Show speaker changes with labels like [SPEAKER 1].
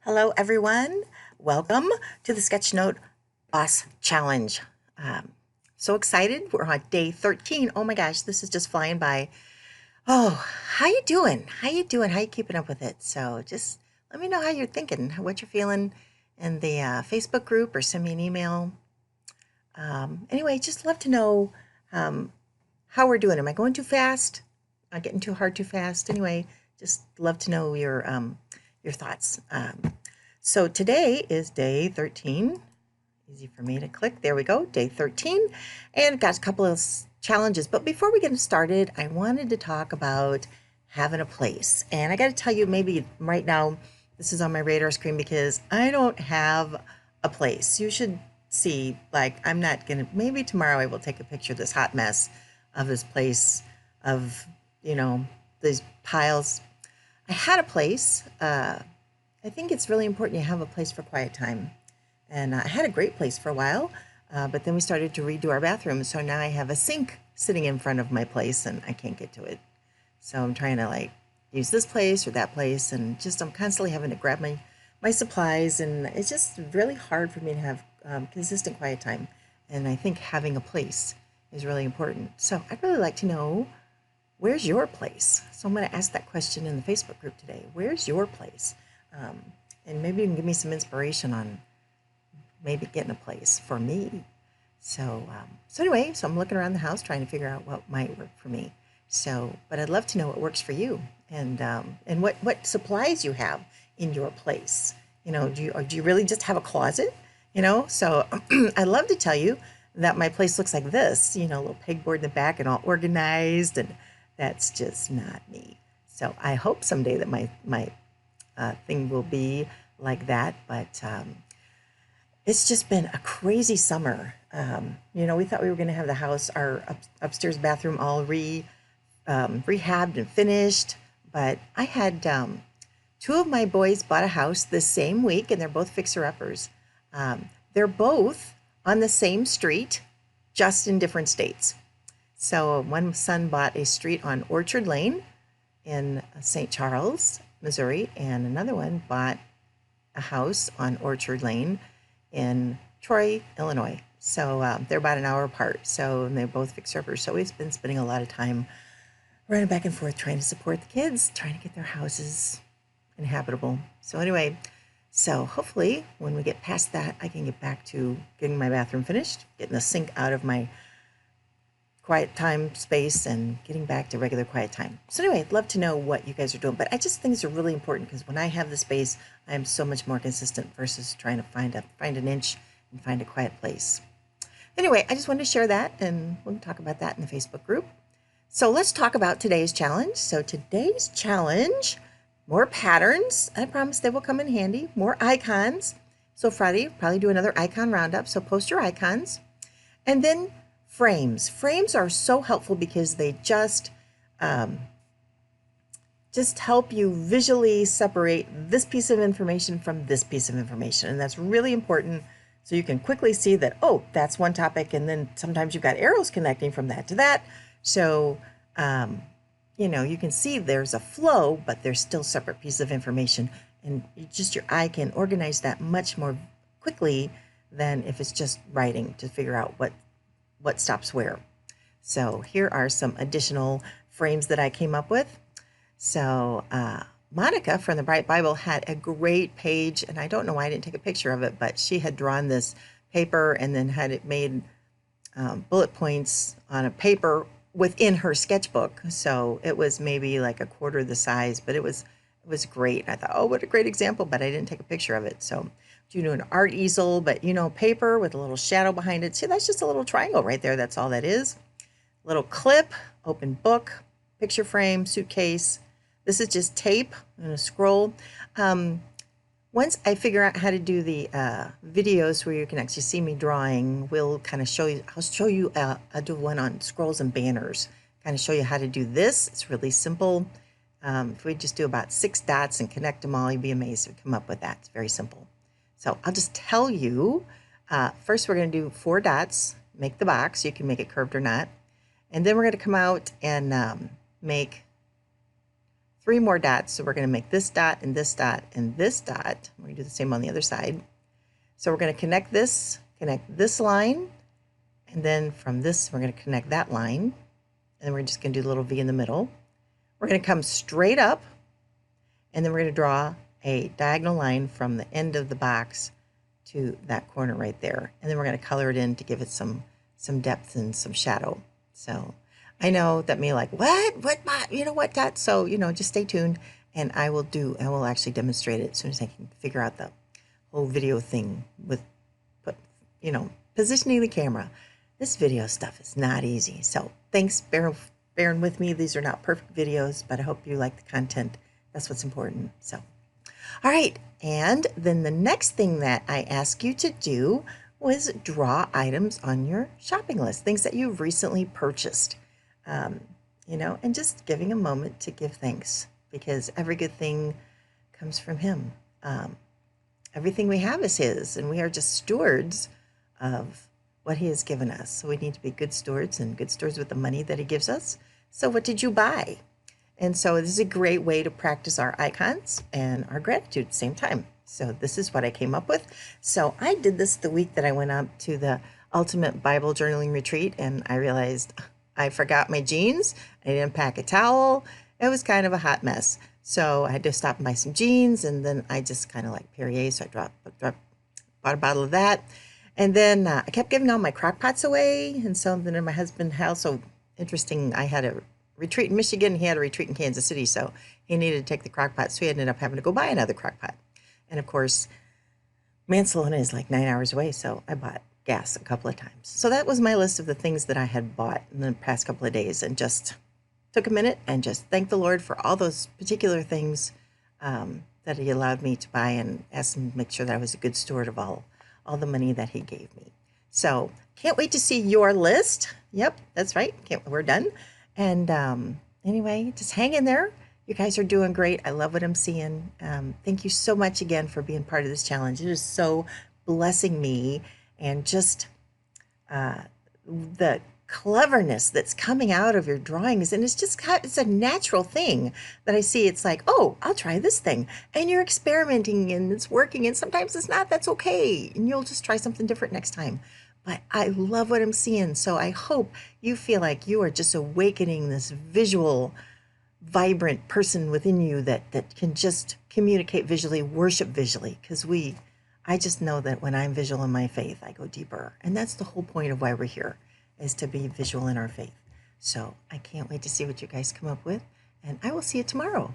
[SPEAKER 1] Hello, everyone. Welcome to the Sketchnote Boss Challenge. Um, so excited. We're on day 13. Oh my gosh, this is just flying by. Oh, how you doing? How you doing? How you keeping up with it? So just let me know how you're thinking, what you're feeling in the Facebook group, or send me an email. Anyway, just love to know how we're doing. Am I going too fast? Am I getting too hard too fast? Anyway, just love to know your thoughts. So today is day 13. Easy for me to click. There we go, day 13. And got a couple of challenges. But before we get started, I wanted to talk about having a place. And I got to tell you, maybe right now, this is on my radar screen because I don't have a place. You should see, like, I'm not going to, maybe tomorrow I will take a picture of this hot mess of this place, of, these piles. I had a place. I think it's really important you have a place for quiet time. And I had a great place for a while, but then we started to redo our bathroom. So now I have a sink sitting in front of my place and I can't get to it. So I'm trying to use this place or that place, and just I'm constantly having to grab my supplies, and it's just really hard for me to have consistent quiet time. And I think having a place is really important. So I'd really like to know, where's your place? So I'm going to ask that question in the Facebook group today. Where's your place? Um, and maybe you can give me some inspiration on maybe getting a place for me. So anyway, so I'm looking around the house trying to figure out what might work for me. So, but I'd love to know what works for you, and what supplies you have in your place. Do you really just have a closet? So I'd love to tell you that my place looks like this. A little pegboard in the back and all organized, and that's just not me. So I hope someday that my thing will be like that, but it's just been a crazy summer. We thought we were going to have the house, our upstairs bathroom, all rehabbed and finished. But I had two of my boys bought a house this same week, and they're both fixer-uppers. They're both on the same street, just in different states. So one son bought a street on Orchard Lane in St. Charles, Missouri, and another one bought a house on Orchard Lane in Troy, Illinois. So they're about an hour apart. So they're both fixer-uppers. So we've been spending a lot of time running back and forth trying to support the kids, trying to get their houses inhabitable. So anyway, so hopefully when we get past that, I can get back to getting my bathroom finished, getting the sink out of my quiet time space, and getting back to regular quiet time. So anyway, I'd love to know what you guys are doing. But I just think it's really important because when I have the space, I am so much more consistent versus trying to find an inch and find a quiet place. Anyway, I just wanted to share that, and we'll talk about that in the Facebook group. So let's talk about today's challenge. So today's challenge, more patterns. I promise they will come in handy. More icons. So Friday, probably do another icon roundup. So post your icons. And then frames. Frames are so helpful because they just help you visually separate this piece of information from this piece of information. And that's really important. So you can quickly see that, oh, that's one topic. And then sometimes you've got arrows connecting from that to that. So, you can see there's a flow, but there's still separate pieces of information. And your eye can organize that much more quickly than if it's just writing to figure out what stops where. So here are some additional frames that I came up with. So Monica from the Bright Bible had a great page, and I don't know why I didn't take a picture of it, but she had drawn this paper and then had it made bullet points on a paper within her sketchbook. So it was maybe like a quarter the size, but it was great. I thought, oh, what a great example, but I didn't take a picture of it. So an art easel, but paper with a little shadow behind it. See, that's just a little triangle right there. That's all that is. Little clip, open book, picture frame, suitcase. This is just tape and a scroll. Once I figure out how to do the videos where you can actually see me drawing, we'll kind of show you. I'll show you. I'll do one on scrolls and banners. Kind of show you how to do this. It's really simple. If we just do about 6 dots and connect them all, you'd be amazed if we come up with that. It's very simple. So I'll just tell you. First, we're going to do 4 dots. Make the box. You can make it curved or not. And then we're going to come out and make 3 more dots. So we're going to make this dot and this dot and this dot. We're going to do the same on the other side. So we're going to connect this line, and then from this we're going to connect that line, and then we're just going to do a little V in the middle. We're going to come straight up, and then we're going to draw a diagonal line from the end of the box to that corner right there, and then we're going to color it in to give it some depth and some shadow. So I know that may like, what, you know what, that, so, you know, just stay tuned, and I will actually demonstrate it as soon as I can figure out the whole video thing with, you know, positioning the camera. This video stuff is not easy, so thanks bearing with me. These are not perfect videos, but I hope you like the content. That's what's important. So all right, and then the next thing that I asked you to do was draw items on your shopping list, things that you've recently purchased, you know, and just giving a moment to give thanks, because every good thing comes from Him. Everything we have is His, and we are just stewards of what He has given us. So we need to be good stewards, and good stewards with the money that He gives us. So what did you buy? And so this is a great way to practice our icons and our gratitude at the same time. So this is what I came up with. So I did this the week that I went up to the Ultimate Bible Journaling Retreat, and I realized I forgot my jeans. I didn't pack a towel. It was kind of a hot mess. So I had to stop and buy some jeans, and then I just kind of like Perrier, so I bought a bottle of that. And then I kept giving all my crock pots away, and so then my husband had also, interesting, I had a retreat in Michigan, he had a retreat in Kansas City, so he needed to take the crock pot, so he ended up having to go buy another crock pot. And of course, Mansalona is like 9 hours away, so I bought gas a couple of times. So that was my list of the things that I had bought in the past couple of days, and just took a minute and just thanked the Lord for all those particular things that He allowed me to buy, and asked Him to make sure that I was a good steward of all the money that He gave me. So can't wait to see your list. Yep, that's right. We're done. And anyway, just hang in there. You guys are doing great. I love what I'm seeing. Thank you so much again for being part of this challenge. It is so blessing me, and just the cleverness that's coming out of your drawings. And it's a natural thing that I see. It's like, oh, I'll try this thing. And you're experimenting, and it's working. And sometimes it's not. That's okay. And you'll just try something different next time. But I love what I'm seeing. So I hope you feel like you are just awakening this visual, vibrant person within you that can just communicate visually, worship visually. Because I just know that when I'm visual in my faith, I go deeper. And that's the whole point of why we're here, is to be visual in our faith. So I can't wait to see what you guys come up with. And I will see you tomorrow.